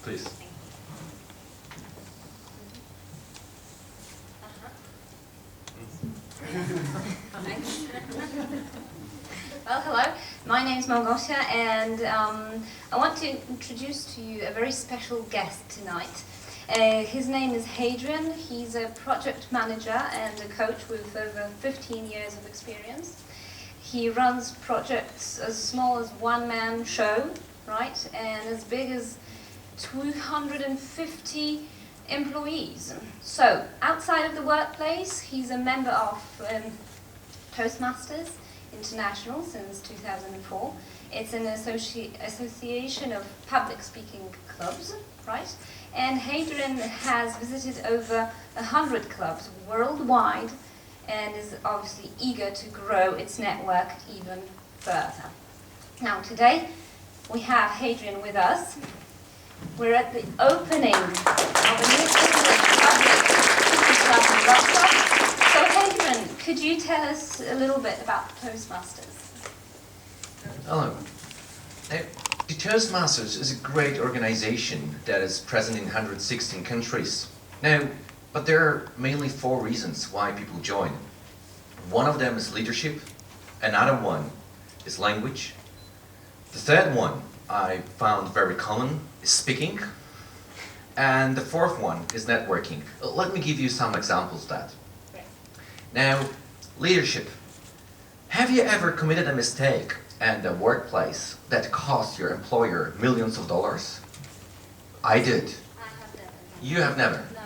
Please. Well, hello. My name is Małgosia, and I want to introduce to you a very special guest tonight. His name is Hadrian. He's a project manager and a coach with over 15 years of experience. He runs projects as small as one-man show, right, and as big as 250 employees. So, outside of the workplace, he's a member of Toastmasters International since 2004. It's an association of public speaking clubs, right? And Hadrian has visited over 100 clubs worldwide and is obviously eager to grow its network even further. Now today we have Hadrian with us. We're at the opening of a new public club in WrocLove. So Hadrian, could you tell us a little bit about Toastmasters? Hello. The Toastmasters is a great organization that is present in 116 countries. Now, but there are mainly 4 reasons why people join. One of them is leadership, another one is language, the third one I found very common is speaking, and the 4th one is networking. Let me give you some examples of that. Now, leadership. Have you ever committed a mistake in the workplace that cost your employer millions of dollars? I did. I have never. You have never? No.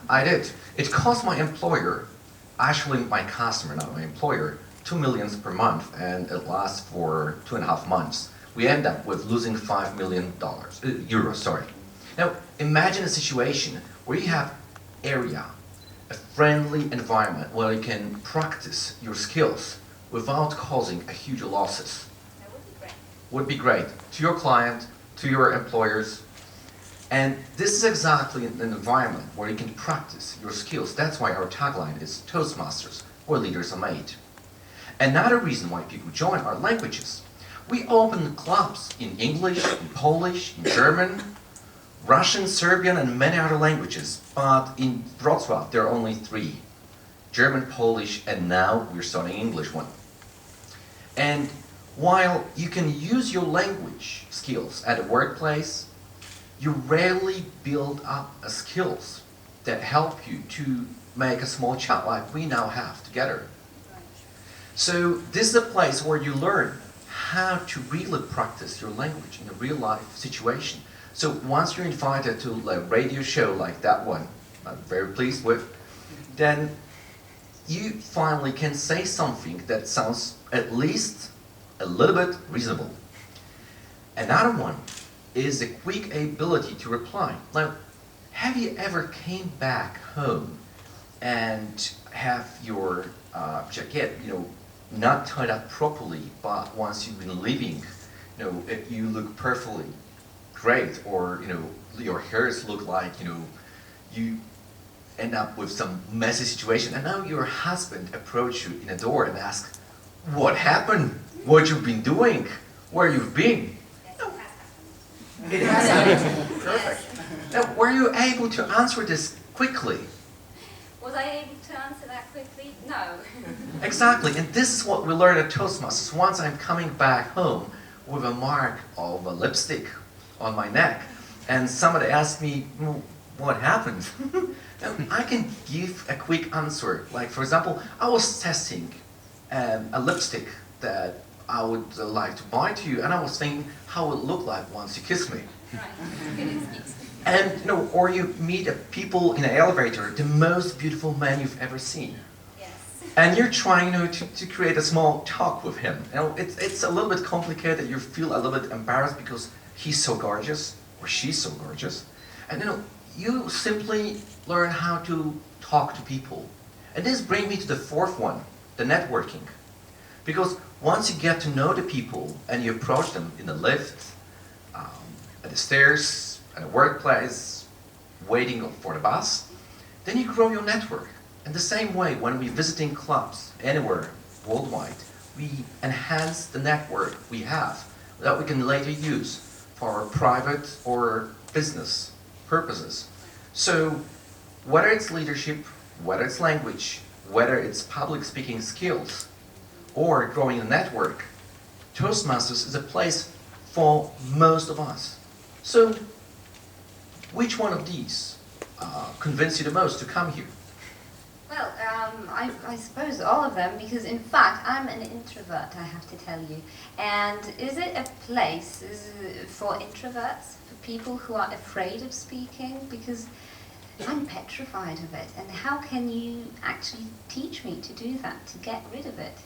I did. It cost my employer, actually my customer, not my employer, $2 million per month, and it lasts for 2.5 months. We end up with losing $5 million, euros, sorry. Now, imagine a situation where you have area, a friendly environment where you can practice your skills without causing a huge losses. That would be great. Would be great to your client, to your employers. And this is exactly an environment where you can practice your skills. That's why our tagline is Toastmasters, where leaders are made. Another reason why people join are languages. We open clubs in English, in Polish, in German, Russian, Serbian, and many other languages. But in WrocLove, there are only 3. German, Polish, and now we're starting English one. And while you can use your language skills at a workplace, you rarely build up skills that help you to make a small chat like we now have together. So this is a place where you learn how to really practice your language in a real life situation. So once you're invited to a radio show like that one, I'm very pleased with, then you finally can say something that sounds at least a little bit reasonable. Another one is a quick ability to reply. Now, have you ever came back home and have your jacket, not tied up properly, but once you've been leaving, you look perfectly great, or your hairs look like you end up with some messy situation, and now your husband approaches you in a door and asks, "What happened? What you've been doing? Where you've been?" It has happened. Perfect. Now, were you able to answer this quickly? Was I able to answer that quickly? No. Exactly, and this is what we learned at Toastmasters. Once I'm coming back home with a mark of a lipstick on my neck, and somebody asked me, "Well, what happened?" I can give a quick answer. Like, for example, I was testing a lipstick that I would like to buy to you, and I was thinking how it would look like once you kiss me. Right. Good excuse. And or you meet people in an elevator, the most beautiful man you've ever seen. Yes. And you're trying to create a small talk with him. It's a little bit complicated. You feel a little bit embarrassed because he's so gorgeous, or she's so gorgeous. And you simply learn how to talk to people. And this brings me to the 4th one, the networking. Because once you get to know the people and you approach them in the lift, at the stairs, at a workplace, waiting for the bus, then you grow your network. In the same way, when we're visiting clubs anywhere worldwide, we enhance the network we have that we can later use for private or business purposes. So whether it's leadership, whether it's language, whether it's public speaking skills, or growing a network, Toastmasters is a place for most of us. So which one of these convinced you the most to come here? Well, I suppose all of them, because in fact I'm an introvert, I have to tell you. And is it a place for introverts, for people who are afraid of speaking? Because I'm petrified of it. And how can you actually teach me to do that, to get rid of it?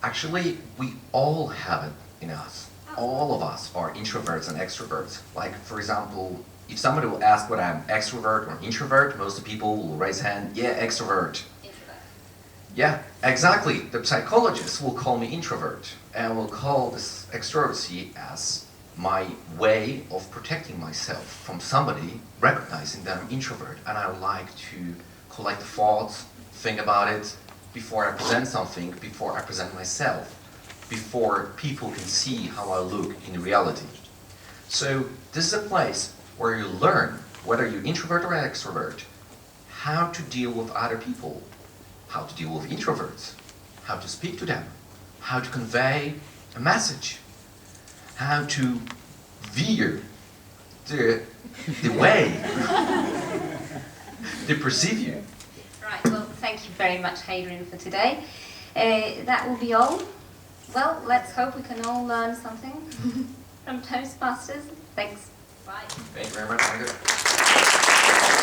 Actually, we all have it in us. All of us are introverts and extroverts. Like, for example, if somebody will ask whether I'm extrovert or introvert, most of the people will raise hand, yeah, extrovert. Introvert. Yeah, exactly. The psychologists will call me introvert and will call this extroverty as my way of protecting myself from somebody recognizing that I'm introvert, and I like to collect the thoughts, think about it before I present something, before I present myself, before people can see how I look in reality. So this is a place where you learn, whether you're introvert or extrovert, how to deal with other people, how to deal with introverts, how to speak to them, how to convey a message, how to veer the way they perceive you. Right, well, thank you very much, Hadrian, for today. That will be all. Well, let's hope we can all learn something from Toastmasters. Thanks. Bye. Thank you very much, Margaret.